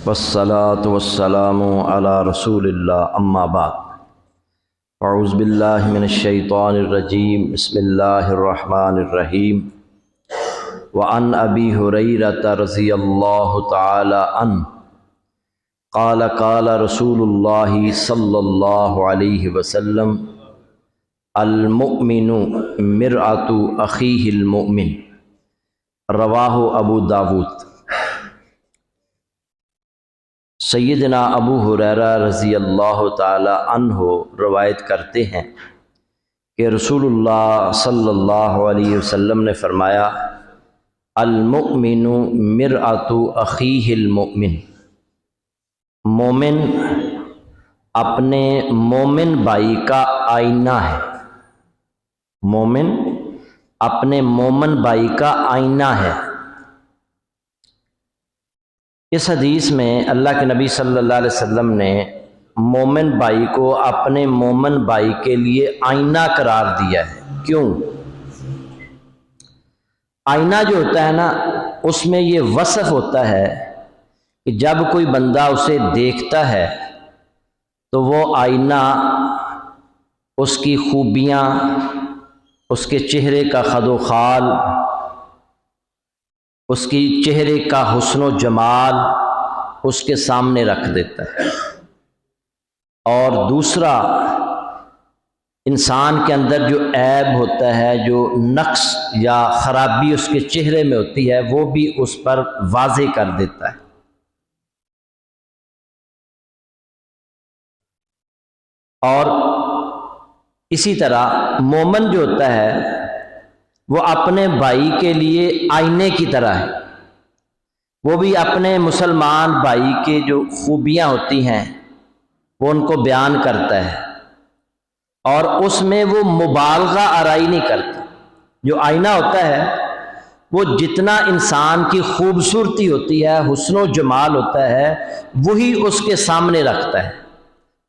والصلاة والسلام على رسول اللہ اما بعد اعوذ باللہ من الشیطان الرجیم بسم اللہ الرحمن الرحیم وعن ابی ہریرہ رضی اللہ تعالی عنہ قال قال رسول اللہ صلی اللہ علیہ وسلم المؤمن مرآۃ اخیہ المؤمن، رواہ ابو داود۔ سیدنا ابو ہریرہ رضی اللہ تعالی عنہ روایت کرتے ہیں کہ رسول اللہ صلی اللہ علیہ وسلم نے فرمایا، المؤمن مرآۃ اخیہ المؤمن، مومن اپنے مومن بھائی کا آئینہ ہے۔ مومن اپنے مومن بھائی کا آئینہ ہے۔ اس حدیث میں اللہ کے نبی صلی اللہ علیہ وسلم نے مومن بھائی کو اپنے مومن بھائی کے لیے آئینہ قرار دیا ہے۔ کیوں؟ آئینہ جو ہوتا ہے نا، اس میں یہ وصف ہوتا ہے کہ جب کوئی بندہ اسے دیکھتا ہے تو وہ آئینہ اس کی خوبیاں، اس کے چہرے کا خد و خال، اس کی چہرے کا حسن و جمال اس کے سامنے رکھ دیتا ہے۔ اور دوسرا، انسان کے اندر جو عیب ہوتا ہے، جو نقص یا خرابی اس کے چہرے میں ہوتی ہے، وہ بھی اس پر واضح کر دیتا ہے۔ اور اسی طرح مومن جو ہوتا ہے وہ اپنے بھائی کے لیے آئینے کی طرح ہے۔ وہ بھی اپنے مسلمان بھائی کے جو خوبیاں ہوتی ہیں وہ ان کو بیان کرتا ہے، اور اس میں وہ مبالغہ آرائی نہیں کرتا۔ جو آئینہ ہوتا ہے وہ جتنا انسان کی خوبصورتی ہوتی ہے، حسن و جمال ہوتا ہے، وہی اس کے سامنے رکھتا ہے،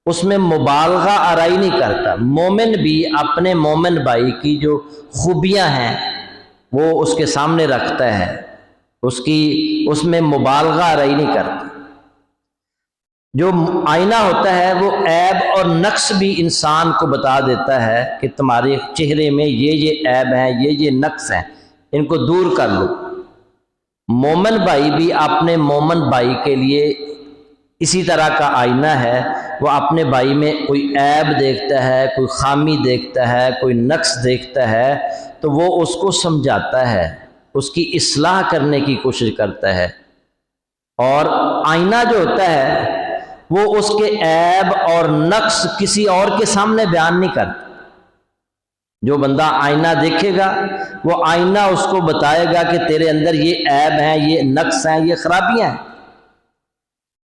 اس میں مبالغہ آرائی نہیں کرتا۔ مومن بھی اپنے مومن بھائی کی جو خوبیاں ہیں وہ اس کے سامنے رکھتا ہے، اس میں مبالغہ آرائی نہیں کرتا۔ جو آئینہ ہوتا ہے وہ عیب اور نقص بھی انسان کو بتا دیتا ہے کہ تمہارے چہرے میں یہ عیب ہیں، یہ نقص ہیں، ان کو دور کر لو۔ مومن بھائی بھی اپنے مومن بھائی کے لیے اسی طرح کا آئینہ ہے۔ وہ اپنے بھائی میں کوئی عیب دیکھتا ہے، کوئی خامی دیکھتا ہے، کوئی نقص دیکھتا ہے تو وہ اس کو سمجھاتا ہے، اس کی اصلاح کرنے کی کوشش کرتا ہے۔ اور آئینہ جو ہوتا ہے وہ اس کے عیب اور نقص کسی اور کے سامنے بیان نہیں کرتا۔ جو بندہ آئینہ دیکھے گا وہ آئینہ اس کو بتائے گا کہ تیرے اندر یہ عیب ہیں، یہ نقص ہیں، یہ خرابیاں ہیں۔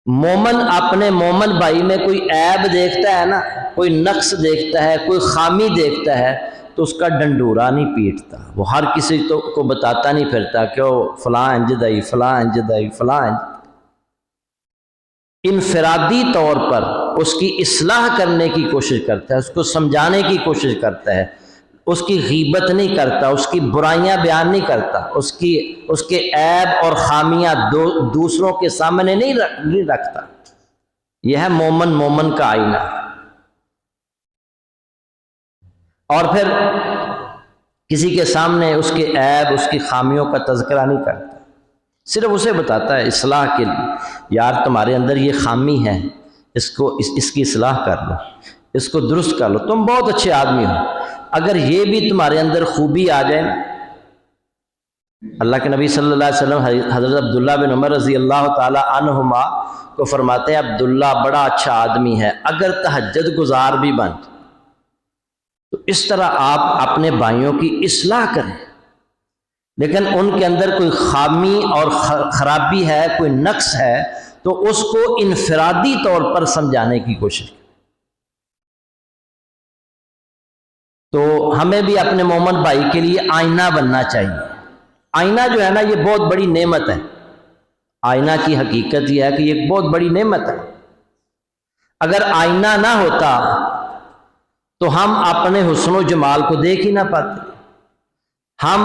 مومن اپنے مومن بھائی میں کوئی عیب دیکھتا ہے نا، کوئی نقص دیکھتا ہے، کوئی خامی دیکھتا ہے تو اس کا ڈنڈورا نہیں پیٹتا، وہ ہر کسی کو بتاتا نہیں پھرتا کہ وہ فلاں انج دائی، فلاں انج دائی، فلاں انج۔ انفرادی طور پر اس کی اصلاح کرنے کی کوشش کرتا ہے، اس کو سمجھانے کی کوشش کرتا ہے، اس کی غیبت نہیں کرتا، اس کی برائیاں بیان نہیں کرتا، اس کے عیب اور خامیاں دوسروں کے سامنے نہیں رکھتا۔ یہ ہے مومن کا آئینہ۔ اور پھر کسی کے سامنے اس کے عیب، اس کی خامیوں کا تذکرہ نہیں کرتا، صرف اسے بتاتا ہے اصلاح کے لیے، یار تمہارے اندر یہ خامی ہے، اس کی اصلاح کر لو، اس کو درست کر لو، تم بہت اچھے آدمی ہو۔ اگر یہ بھی تمہارے اندر خوبی آ جائے نا، اللہ کے نبی صلی اللہ علیہ وسلم حضرت عبداللہ بن عمر رضی اللہ تعالی عنہما کو فرماتے ہیں، عبداللہ بڑا اچھا آدمی ہے، اگر تہجد گزار بھی بن تو اس طرح آپ اپنے بھائیوں کی اصلاح کریں، لیکن ان کے اندر کوئی خامی اور خرابی ہے، کوئی نقص ہے تو اس کو انفرادی طور پر سمجھانے کی کوشش کریں۔ تو ہمیں بھی اپنے مومن بھائی کے لیے آئینہ بننا چاہیے۔ آئینہ جو ہے نا یہ بہت بڑی نعمت ہے۔ آئینہ کی حقیقت یہ ہے کہ یہ بہت بڑی نعمت ہے۔ اگر آئینہ نہ ہوتا تو ہم اپنے حسن و جمال کو دیکھ ہی نہ پاتے، ہم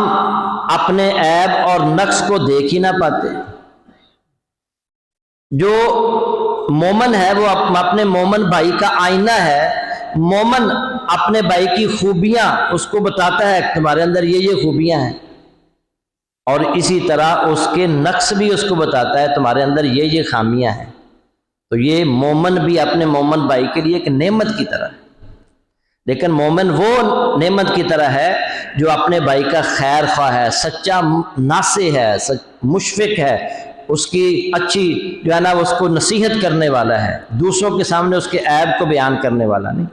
اپنے عیب اور نقص کو دیکھ ہی نہ پاتے۔ جو مومن ہے وہ اپنے مومن بھائی کا آئینہ ہے. مومن اپنے بھائی کی خوبیاں اس کو بتاتا ہے تمہارے اندر یہ خوبیاں ہیں، اور اسی طرح اس کے نقص بھی اس کو بتاتا ہے تمہارے اندر یہ خامیاں ہیں. تو یہ مومن بھی اپنے مومن بھائی کے لیے ایک نعمت کی طرح ہے. لیکن مومن وہ نعمت کی طرح ہے جو اپنے بھائی کا خیر خواہ ہے، سچا ناصح ہے، مشفق ہے، اس کی اچھی جو ہے نا اس کو نصیحت کرنے والا ہے، دوسروں کے سامنے اس کے عیب کو بیان کرنے والا نہیں.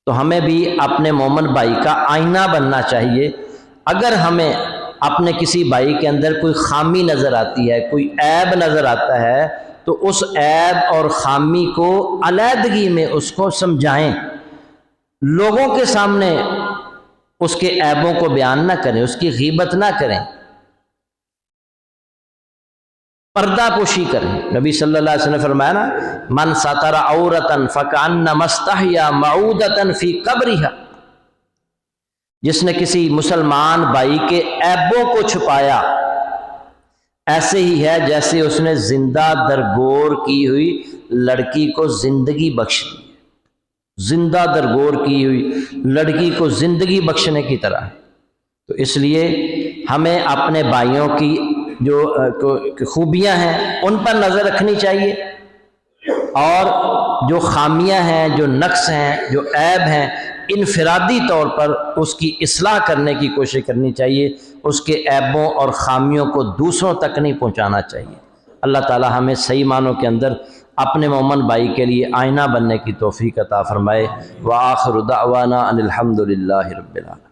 تو ہمیں بھی اپنے مومن بھائی کا آئینہ بننا چاہیے. اگر ہمیں اپنے کسی بھائی کے اندر کوئی خامی نظر آتی ہے، کوئی عیب نظر آتا ہے، تو اس عیب اور خامی کو علیحدگی میں اس کو سمجھائیں. لوگوں کے سامنے اس کے عیبوں کو بیان نہ کریں، اس کی غیبت نہ کریں، پردہ پوشی کریں. نبی صلی اللہ علیہ وسلم نے فرمایا نا، من ستر عورتا فکأنما استحیا معودۃ فی قبرہا، جس نے کسی مسلمان بھائی کے عیبوں کو چھپایا ایسے ہی ہے جیسے اس نے زندہ درگور کی ہوئی لڑکی کو زندگی بخش دی. زندہ درگور کی ہوئی لڑکی کو زندگی بخشنے کی طرح. تو اس لیے ہمیں اپنے بھائیوں کی جو خوبیاں ہیں ان پر نظر رکھنی چاہیے، اور جو خامیاں ہیں، جو نقص ہیں، جو عیب ہیں، انفرادی طور پر اس کی اصلاح کرنے کی کوشش کرنی چاہیے. اس کے عیبوں اور خامیوں کو دوسروں تک نہیں پہنچانا چاہیے. اللہ تعالی ہمیں صحیح معنوں کے اندر اپنے مومن بھائی کے لیے آئینہ بننے کی توفیق عطا فرمائے. وآخر دعوانا ان الحمد للہ رب العالمین.